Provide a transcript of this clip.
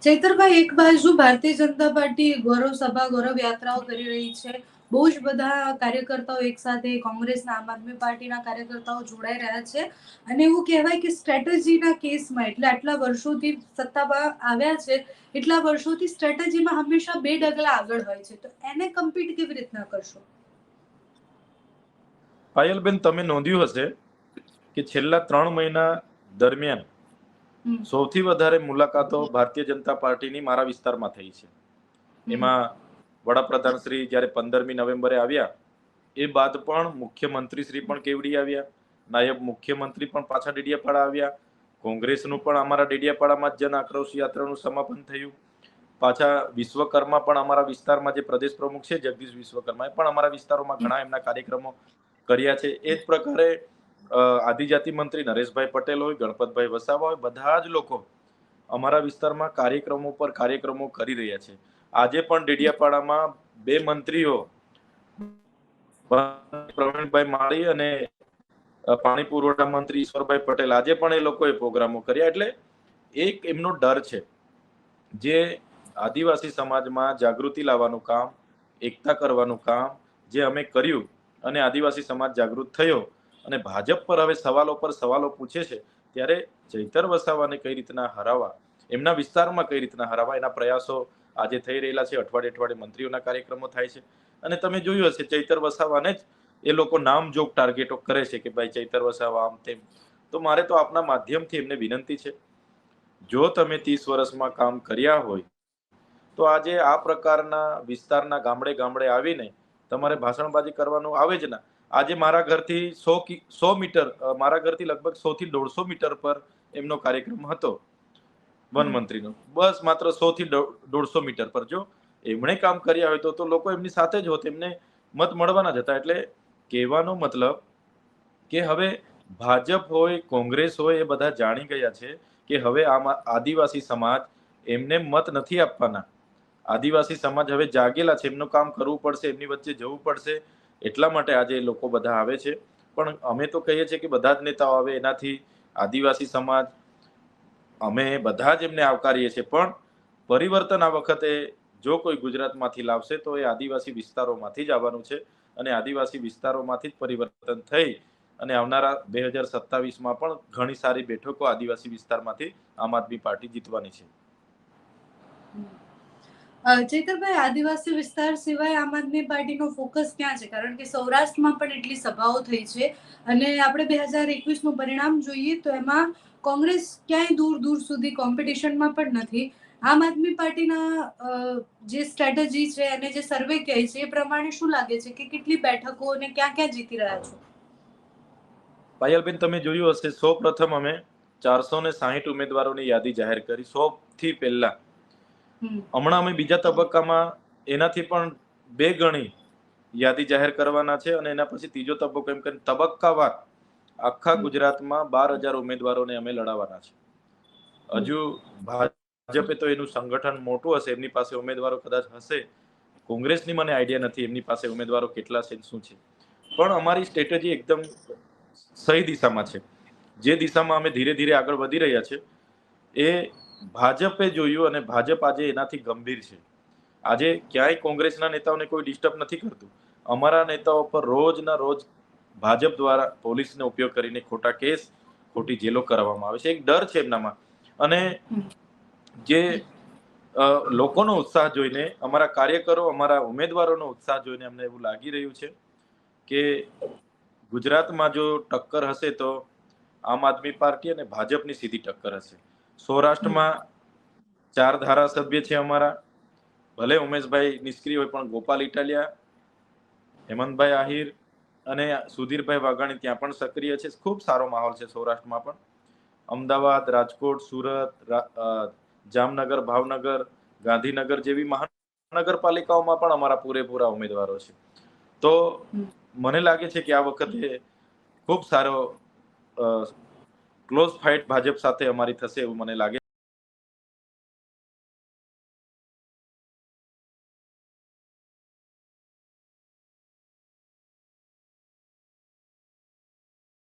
ચૈતરભાઈ, એક બાજુ ભારતીય જનતા પાર્ટી ગૌરવ સભા ગૌરવ યાત્રાઓ કરી રહી છે, બહુ જ બધા કાર્યકર્તાઓ એક સાથે કોંગ્રેસના આમ આદમી પાર્ટીના કાર્યકર્તાઓ જોડાઈ રહ્યા છે અને એવું કહેવાય કે સ્ટ્રેટેજીના કેસમાં એટલે આટલા વર્ષોથી સત્તામાં આવ્યા છે, એટલા વર્ષોથી સ્ટ્રેટેજીમાં હંમેશા બે ડગલા આગળ હોય છે, તો એને કમ્પીટ કેવી રીતના કરશો? પાયલબેન, તમે નોંધ્યું હશે કે છેલ્લા 3 મહિના દરમિયાન સૌથી વધારે મુલાકાતો ભારતીય જનતા પાર્ટીની મારા વિસ્તારમાં થઈ છે. એમાં વડાપ્રધાન શ્રી જ્યારે 15મી નવેમ્બરે આવ્યા એ બાદ પણ મુખ્યમંત્રી શ્રી પણ કેવડી આવ્યા, નાયબ મુખ્યમંત્રી પણ પાછા ડેડિયાપાડા આવ્યા, કોંગ્રેસનું પણ અમારા ડેડિયાપાડામાં જન આક્રોશ યાત્રાનું સમાપન થયું. પાછા વિશ્વકર્મા પણ અમારા વિસ્તારમાં જે પ્રદેશ પ્રમુખ છે જગદીશ વિશ્વકર્મા એ પણ અમારા વિસ્તારોમાં ઘણા એમના કાર્યક્રમો કર્યા છે. એ જ પ્રકારે આદિજાતિ મંત્રી નરેશભાઈ પટેલ હોય, ગણપતભાઈ વસાવા હોય, બધા જ લોકો અમારા વિસ્તારમાં કાર્યક્રમો પર કાર્યક્રમો કરી રહ્યા છે. આજે પણ ડેડિયાપાડામાં 2 મંત્રીઓ પ્રવીણભાઈ માળી અને પાણી પુરવઠા મંત્રી ઈશ્વરભાઈ પટેલ આજે પણ એ લોકોએ પ્રોગ્રામો કર્યા. એટલે એક એમનો ડર છે જે આદિવાસી સમાજમાં જાગૃતિ લાવવાનું કામ, એકતા કરવાનું કામ જે અમે કર્યું અને આદિવાસી સમાજ જાગૃત થયો અને ભાજપ પર હવે સવાલો પર સવાલો પૂછે છે, ત્યારે ચૈતર વસાવાને કઈ રીતના હરાવવા, એમના વિસ્તારમાં કઈ રીતના હરાવવા, એના પ્રયાસો આજે થઈ રહેલા છે. અઠવાડિયે મંત્રીઓના કાર્યક્રમો થાય છે અને તમે જોયું હશે ચૈતર વસાવાને જ એ લોકો નામજોગ ટાર્ગેટો કરે છે કે ભાઈ ચૈતર વસાવા આમ તેમ. તો મારે તો આપના માધ્યમથી એમને વિનંતી છે, જો તમે 30 વર્ષમાં કામ કર્યા હોય તો આજે આ પ્રકારના વિસ્તારના ગામડે ગામડે આવીને તમારે ભાષણબાજી કરવાનું આવે જ ના. આજે મારા ઘરથી 100 મીટર, મારા ઘરથી લગભગ 100 થી 150 મીટર પર એમનો કાર્યક્રમ હતો વન મંત્રીનો, બસ માત્ર 100 થી 150 મીટર પર. જો એમણે કામ કર્યા હોય તો લોકો એમની સાથે જ હોત, એમને મત મળવાના જ હતા. એટલે કહેવાનો મતલબ કે હવે ભાજપ હોય, કોંગ્રેસ હોય, એ બધા જાણી ગયા છે કે હવે આમાં આદિવાસી સમાજ એમને મત નથી આપવાના. આદિવાસી સમાજ હવે જાગેલા છે, એમનું કામ કરવું પડશે, એમની વચ્ચે જવું પડશે. એટલા માટે આજે લોકો બધા આવે છે. પણ અમે તો કહીએ છીએ કે બધા જ નેતાઓ આવે, એનાથી આદિવાસી સમાજ અમે બધા જ એમને આવકારીએ છીએ. પણ પરિવર્તન આ વખતે જો કોઈ ગુજરાતમાંથી લાવશે તો એ આદિવાસી વિસ્તારોમાંથી જ આવવાનું છે અને આદિવાસી વિસ્તારોમાંથી જ પરિવર્તન થઈ અને આવનારા 2027માં પણ ઘણી સારી બેઠકો આદિવાસી વિસ્તારમાંથી આમ આદમી પાર્ટી જીતવાની છે. ચૈતરભાઈ, આદિવાસી વિસ્તાર સિવાય આમ આદમી પાર્ટીનો ફોકસ ક્યાં છે? કારણ કે સૌરાષ્ટ્રમાં પણ એટલી સભાઓ થઈ છે અને આપણે 2021નું પરિણામ જોઈએ તો એમાં કોંગ્રેસ ક્યાંય દૂર દૂર સુધી કોમ્પિટિશનમાં પણ નથી. આમ આદમી પાર્ટીના જે સ્ટ્રેટેજી છે અને જે સર્વે કહે છે એ પ્રમાણે શું લાગે છે કે કેટલી બેઠકો અને ક્યાં ક્યાં જીતી રહ્યા છો? પાયલબેન, તમે જોયું હશે, સૌ પ્રથમ અમે 460 ઉમેદવારોની યાદી જાહેર કરી સૌથી પહેલા. હમણાં અમે બીજા તબક્કામાં એનાથી પણ 2 ગણી યાદી જાહેર કરવાના છે અને એના પછી ત્રીજો તબક્કો, એમ કરીને તબક્કાવાર આખા ગુજરાતમાં 12,000 ઉમેદવારોને અમે લડાવવાના છે. હજુ ભાજપે તો એનું સંગઠન મોટું હશે, એમની પાસે ઉમેદવારો કદાચ હશે. કોંગ્રેસની મને આઈડિયા નથી એમની પાસે ઉમેદવારો કેટલા છે શું છે. પણ અમારી સ્ટ્રેટેજી એકદમ સહી દિશામાં છે. જે દિશામાં અમે ધીરે ધીરે આગળ વધી રહ્યા છે એ ભાજપે જોયું અને ભાજપ આજે એનાથી ગંભીર છે. આજે ક્યાંય કોંગ્રેસના નેતાઓને કોઈ ડિસ્ટર્બ નથી કરતું. અમારા નેતાઓ પર રોજના રોજ ભાજપ દ્વારા પોલીસનો ઉપયોગ કરીને ખોટા કેસ, ખોટી જેલો કરવામાં આવે છે. એક ડર છે એમનામાં. અને જે લોકોનો ઉત્સાહ જોઈને, અમારા કાર્યકરો, અમારા ઉમેદવારોનો ઉત્સાહ જોઈને અમને એવું લાગી રહ્યું છે કે ગુજરાતમાં જો ટક્કર હશે તો આમ આદમી પાર્ટી અને ભાજપની સીધી ટક્કર હશે. સૌરાષ્ટ્રમાં 4 ધારાસભ્ય છે અમારા. ભલે ઉમેશભાઈ નિષ્ક્રિય હોય પણ ગોપાલ ઇટાલિયા, હેમંતભાઈ આહિર અને સુધીરભાઈ વાઘાણી ત્યાં પણ સક્રિય છે. ખૂબ સારો માહોલ છે સૌરાષ્ટ્રમાં પણ. અમદાવાદ, રાજકોટ, સુરત, જામનગર, ભાવનગર, ગાંધીનગર જેવી મહાનગરપાલિકાઓમાં પણ અમારા પૂરેપૂરા ઉમેદવારો છે. તો મને લાગે છે કે આ વખતે ખૂબ સારો ક્લોઝ ફાઇટ ભાજપ સાથે અમારી થશે એવું મને લાગે